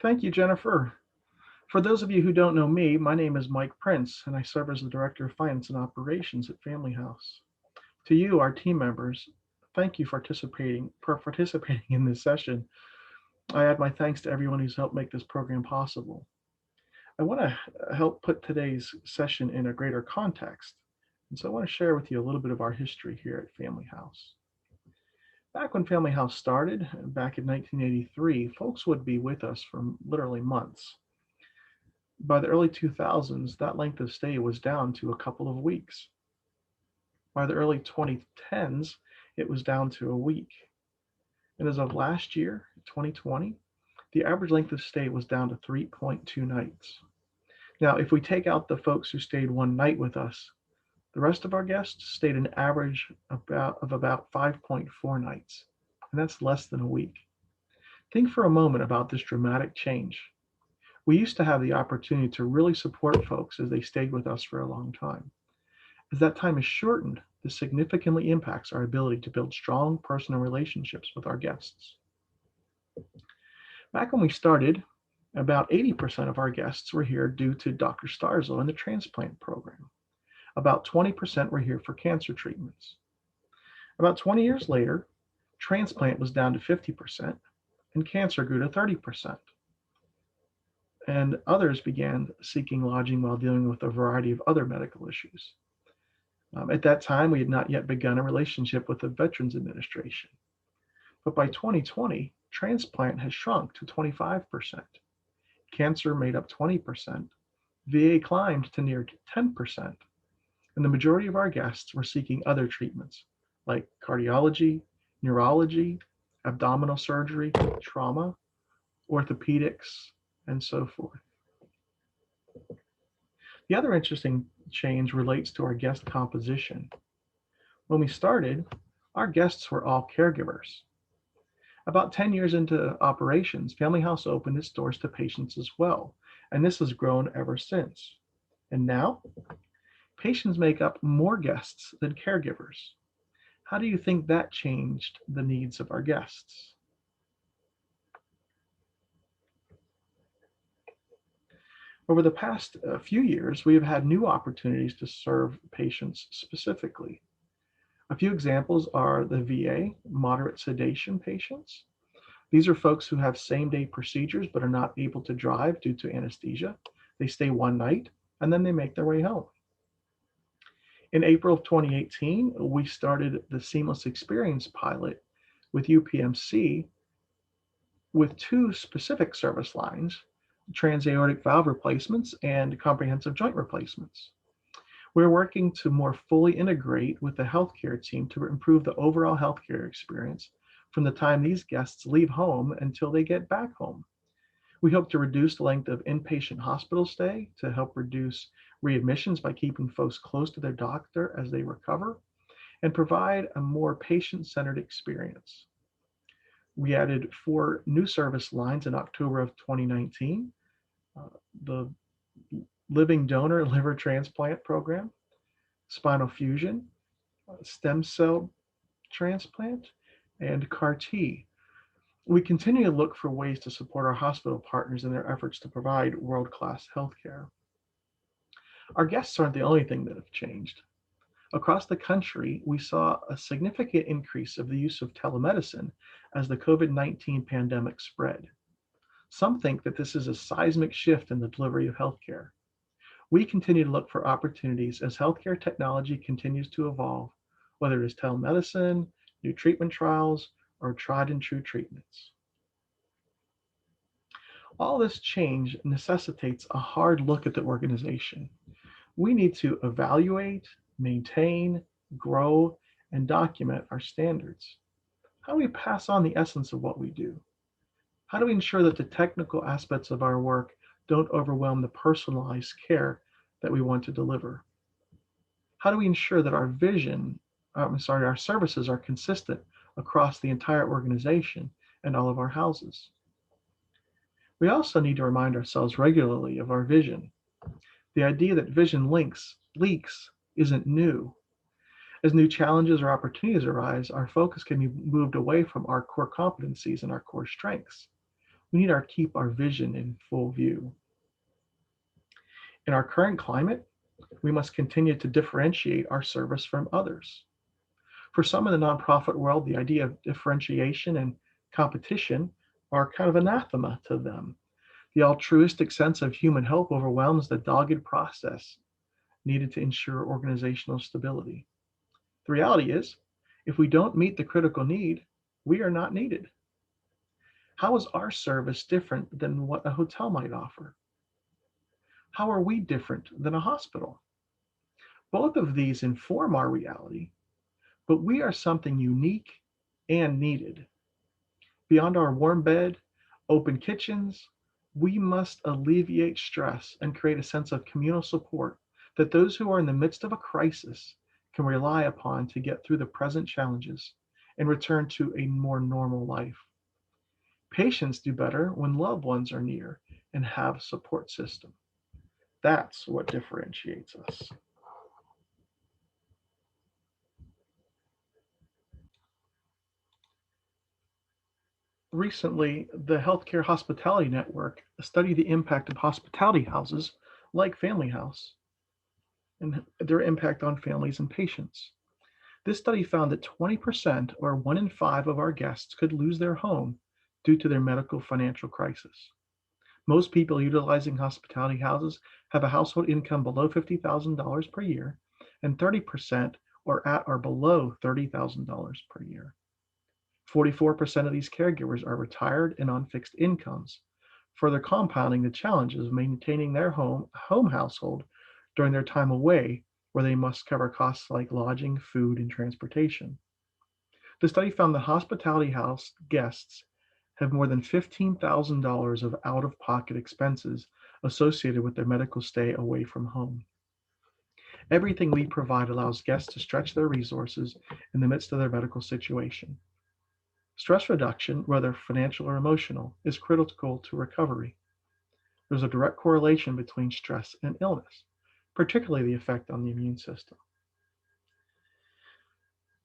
Thank you, Jennifer. For those of you who don't know me, my name is Mike Prince, and I serve as the Director of Finance and Operations at Family House. To you, our team members, thank you for participating in this session. I add my thanks to everyone who's helped make this program possible. I want to help put today's session in a greater context, and so I want to share with you a little bit of our history here at Family House. Back when Family House started, back in 1983, folks would be with us for literally months. By the early 2000s, that length of stay was down to a couple of weeks. By the early 2010s, it was down to a week. And as of last year, 2020, the average length of stay was down to 3.2 nights. Now, if we take out the folks who stayed one night with us, the rest of our guests stayed an average of about 5.4 nights, and that's less than a week. Think for a moment about this dramatic change. We used to have the opportunity to really support folks as they stayed with us for a long time. As that time is shortened, this significantly impacts our ability to build strong personal relationships with our guests. Back when we started, about 80% of our guests were here due to Dr. Starzo and the transplant program. About 20% were here for cancer treatments. About 20 years later, transplant was down to 50% and cancer grew to 30%. And others began seeking lodging while dealing with a variety of other medical issues. At that time, we had not yet begun a relationship with the Veterans Administration. But by 2020, transplant has shrunk to 25%. Cancer made up 20%. VA climbed to near 10%. And the majority of our guests were seeking other treatments like cardiology, neurology, abdominal surgery, trauma, orthopedics, and so forth. The other interesting change relates to our guest composition. When we started, our guests were all caregivers. About 10 years into operations, Family House opened its doors to patients as well, and this has grown ever since. And now, patients make up more guests than caregivers. How do you think that changed the needs of our guests? Over the past few years, we have had new opportunities to serve patients specifically. A few examples are the VA moderate sedation patients. These are folks who have same-day procedures but are not able to drive due to anesthesia. They stay one night and then they make their way home. In April of 2018, we started the Seamless Experience pilot with UPMC with two specific service lines: transaortic valve replacements and comprehensive joint replacements. We're working to more fully integrate with the healthcare team to improve the overall healthcare experience from the time these guests leave home until they get back home. We hope to reduce the length of inpatient hospital stay to help reduce readmissions by keeping folks close to their doctor as they recover and provide a more patient-centered experience. We added 4 new service lines in October of 2019. The living donor liver transplant program, spinal fusion, stem cell transplant, and CAR T. We continue to look for ways to support our hospital partners in their efforts to provide world-class healthcare. Our guests aren't the only thing that have changed. Across the country, we saw a significant increase of the use of telemedicine as the COVID-19 pandemic spread. Some think that this is a seismic shift in the delivery of healthcare. We continue to look for opportunities as healthcare technology continues to evolve, whether it is telemedicine, new treatment trials, or tried and true treatments. All this change necessitates a hard look at the organization. We need to evaluate, maintain, grow, and document our standards. How do we pass on the essence of what we do? How do we ensure that the technical aspects of our work don't overwhelm the personalized care that we want to deliver? How do we ensure that our services are consistent across the entire organization and all of our houses? We also need to remind ourselves regularly of our vision. The idea that vision leaks isn't new. As new challenges or opportunities arise, our focus can be moved away from our core competencies and our core strengths. We need to keep our vision in full view. In our current climate, we must continue to differentiate our service from others. For some in the nonprofit world, the idea of differentiation and competition are kind of anathema to them. The altruistic sense of human help overwhelms the dogged process needed to ensure organizational stability. The reality is, if we don't meet the critical need, we are not needed. How is our service different than what a hotel might offer? How are we different than a hospital? Both of these inform our reality, but we are something unique and needed. Beyond our warm bed, open kitchens, we must alleviate stress and create a sense of communal support that those who are in the midst of a crisis can rely upon to get through the present challenges and return to a more normal life. Patients do better when loved ones are near and have a support system. That's what differentiates us. Recently, the Healthcare Hospitality Network studied the impact of hospitality houses like Family House and their impact on families and patients. This study found that 20%, or 1 in 5, of our guests could lose their home due to their medical financial crisis. Most people utilizing hospitality houses have a household income below $50,000 per year, and 30% are at or below $30,000 per year. 44% of these caregivers are retired and on fixed incomes, further compounding the challenges of maintaining their home household during their time away, where they must cover costs like lodging, food, and transportation. The study found that hospitality house guests have more than $15,000 of out of pocket expenses associated with their medical stay away from home. Everything we provide allows guests to stretch their resources in the midst of their medical situation. Stress reduction, whether financial or emotional, is critical to recovery. There's a direct correlation between stress and illness, particularly the effect on the immune system.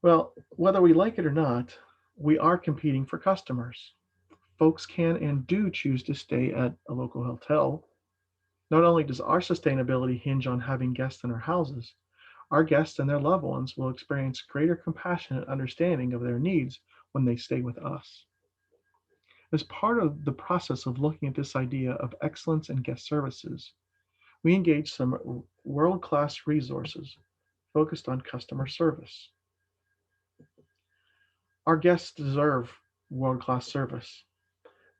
Well, whether we like it or not, we are competing for customers. Folks can and do choose to stay at a local hotel. Not only does our sustainability hinge on having guests in our houses, our guests and their loved ones will experience greater compassion and understanding of their needs when they stay with us. As part of the process of looking at this idea of excellence in guest services, we engaged some world-class resources focused on customer service. Our guests deserve world-class service.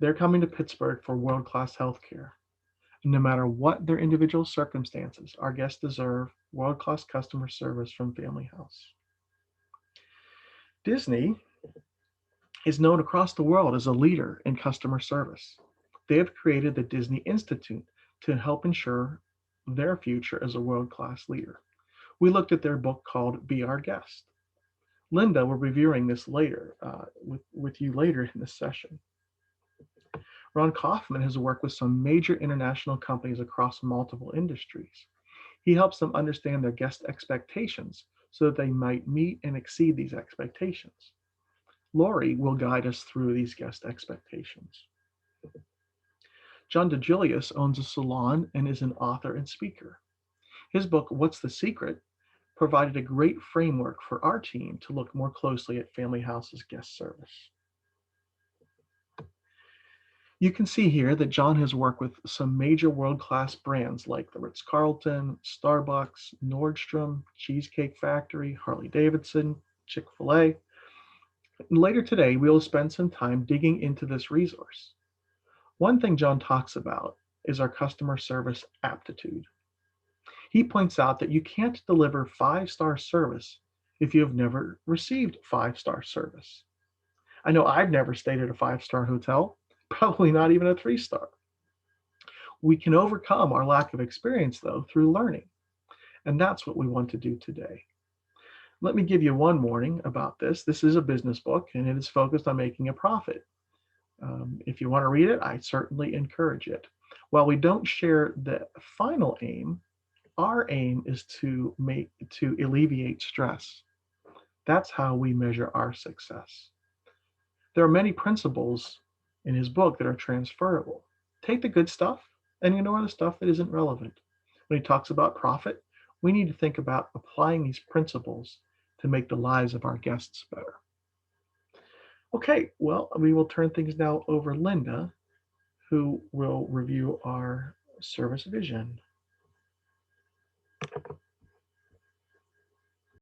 They're coming to Pittsburgh for world-class healthcare. No matter what their individual circumstances, our guests deserve world-class customer service from Family House. Disney is known across the world as a leader in customer service. They have created the Disney Institute to help ensure their future as a world-class leader. We looked at their book called Be Our Guest. Linda will be reviewing this later with you later in this session. Ron Kaufman has worked with some major international companies across multiple industries. He helps them understand their guest expectations so that they might meet and exceed these expectations. Lori will guide us through these guest expectations. John DeJulius owns a salon and is an author and speaker. His book, What's the Secret?, provided a great framework for our team to look more closely at Family House's guest service. You can see here that John has worked with some major world-class brands like the Ritz-Carlton, Starbucks, Nordstrom, Cheesecake Factory, Harley-Davidson, Chick-fil-A. Later today, we will spend some time digging into this resource. One thing John talks about is our customer service aptitude. He points out that you can't deliver five-star service if you have never received five-star service. I know I've never stayed at a five-star hotel, probably not even a three-star. We can overcome our lack of experience, though, through learning, and that's what we want to do today. Let me give you one warning about this. This is a business book, and it is focused on making a profit. If you want to read it, I certainly encourage it. While we don't share the final aim, our aim is to alleviate stress. That's how we measure our success. There are many principles in his book that are transferable. Take the good stuff and ignore the stuff that isn't relevant. When he talks about profit, we need to think about applying these principles to make the lives of our guests better. Okay, well, we will turn things now over Linda, who will review our service vision.